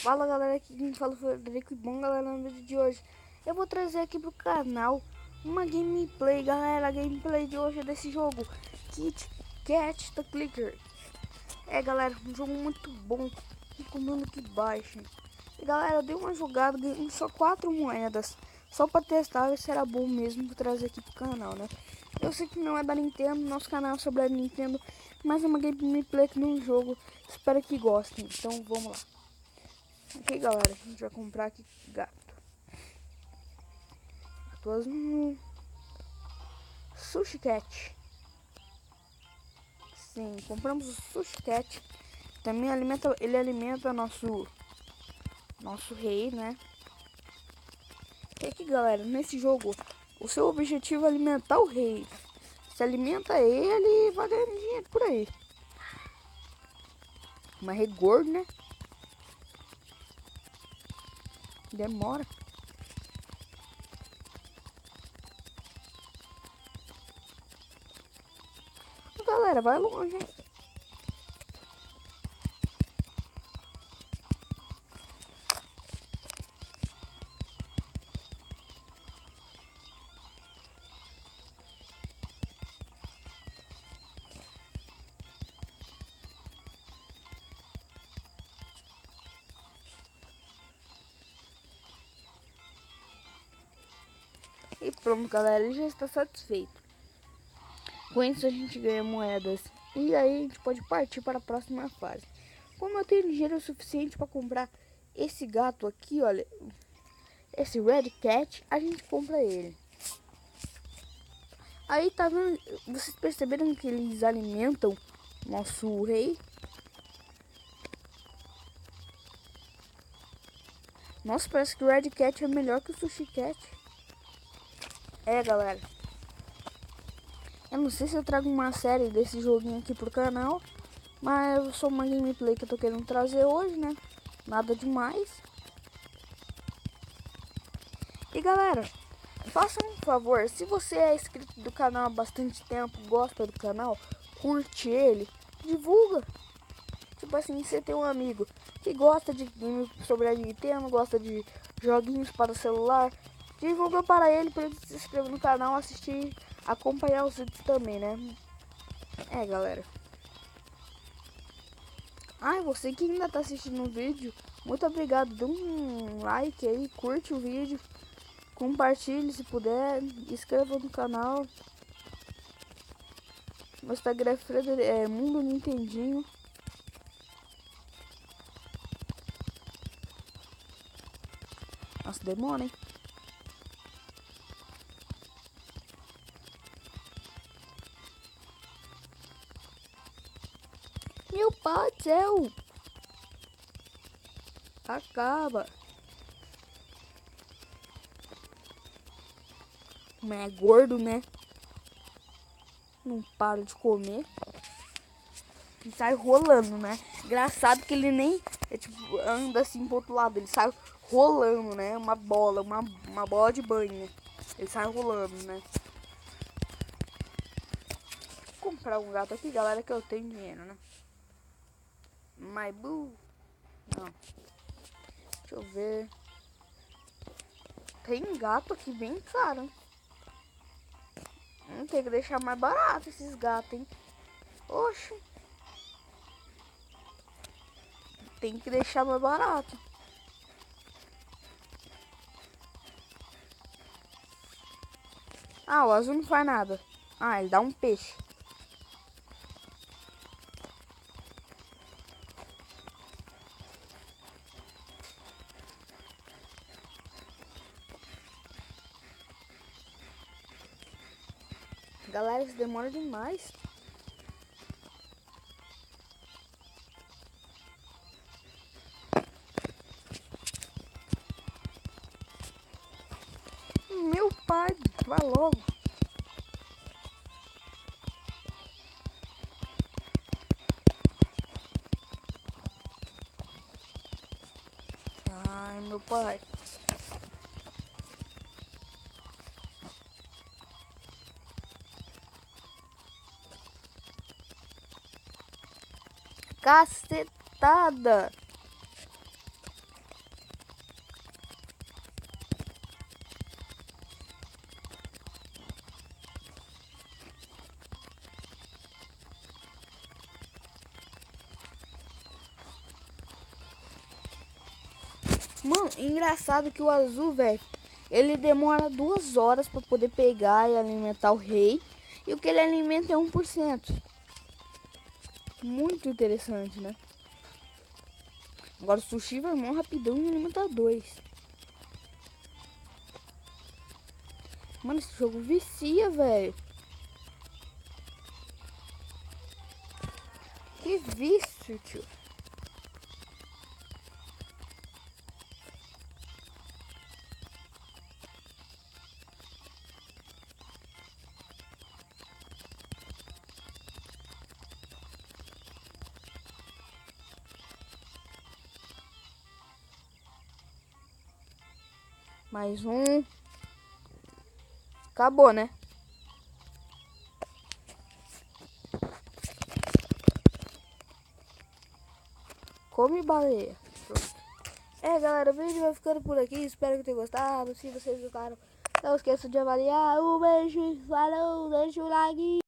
Fala galera, aqui quem fala é o Frederico. E bom galera, no vídeo de hoje eu vou trazer aqui pro canal uma gameplay. Galera, a gameplay de hoje é desse jogo Kit Kat the Clicker. Galera, um jogo muito bom, recomendo que baixem. E galera, eu dei uma jogada, ganhei só 4 moedas, só pra testar ver se era bom mesmo pra trazer aqui pro canal, né? Eu sei que não é da Nintendo, nosso canal é sobre a Nintendo, mas é uma gameplay aqui no jogo, espero que gostem, então vamos lá. Ok, galera, a gente vai comprar aqui gato. Gatoso no Sushi Cat. Sim, compramos o Sushi Cat. Também ele alimenta nosso rei, né? E aqui, galera, nesse jogo, o seu objetivo é alimentar o rei. Se alimenta ele, vai ganhar dinheiro por aí. Mas rei gordo, né? Demora. Galera, vai longe, hein? E pronto, galera, ele já está satisfeito. Com isso a gente ganha moedas. E aí a gente pode partir para a próxima fase. Como eu tenho dinheiro suficiente para comprar esse gato aqui, olha, esse Red Cat, a gente compra ele. Aí tá vendo, vocês perceberam que eles alimentam nosso rei? Nossa, parece que o Red Cat é melhor que o Sushi Cat. Galera, eu não sei se eu trago uma série desse joguinho aqui pro canal, mas é só uma gameplay que eu tô querendo trazer hoje, né? Nada demais. E galera, faça um favor, se você é inscrito do canal há bastante tempo, gosta do canal, curte ele, divulga. Tipo assim, você tem um amigo que gosta de games sobre a Nintendo, gosta de joguinhos para o celular, divulga para ele se inscrever no canal, assistir, acompanhar os vídeos também, né? Galera. Você que ainda tá assistindo o vídeo, muito obrigado, dê um like aí, curte o vídeo, compartilhe se puder, inscreva no canal. Meu Instagram é Mundo Nintendinho. Nossa, demora, hein? Meu pai do céu! Acaba! Mas é gordo, né? Não para de comer. E sai rolando, né? Engraçado que ele nem anda assim pro outro lado. Ele sai rolando, né? Uma bola de banho. Ele sai rolando, né? Vou comprar um gato aqui, galera, que eu tenho dinheiro, né? Maibu. Não. Deixa eu ver. Tem gato aqui bem caro, hein? Tem que deixar mais barato esses gatos, hein? Oxe. Tem que deixar mais barato. O azul não faz nada. Ele dá um peixe. Galera, isso demora demais. Meu pai, vai logo. Ai, meu pai. Cacetada. Mano, engraçado que o azul, velho, ele demora 2 horas pra poder pegar e alimentar o rei. E o que ele alimenta é 1%. Muito interessante, né? Agora o sushi vai mó rapidão e alimenta 2. Mano, esse jogo vicia, velho. Que vício, tio. Mais um. Acabou, né? Come baleia. Galera, o vídeo vai ficando por aqui. Espero que tenham gostado. Se vocês gostaram, não esqueça de avaliar. Um beijo e falou. Deixa o like.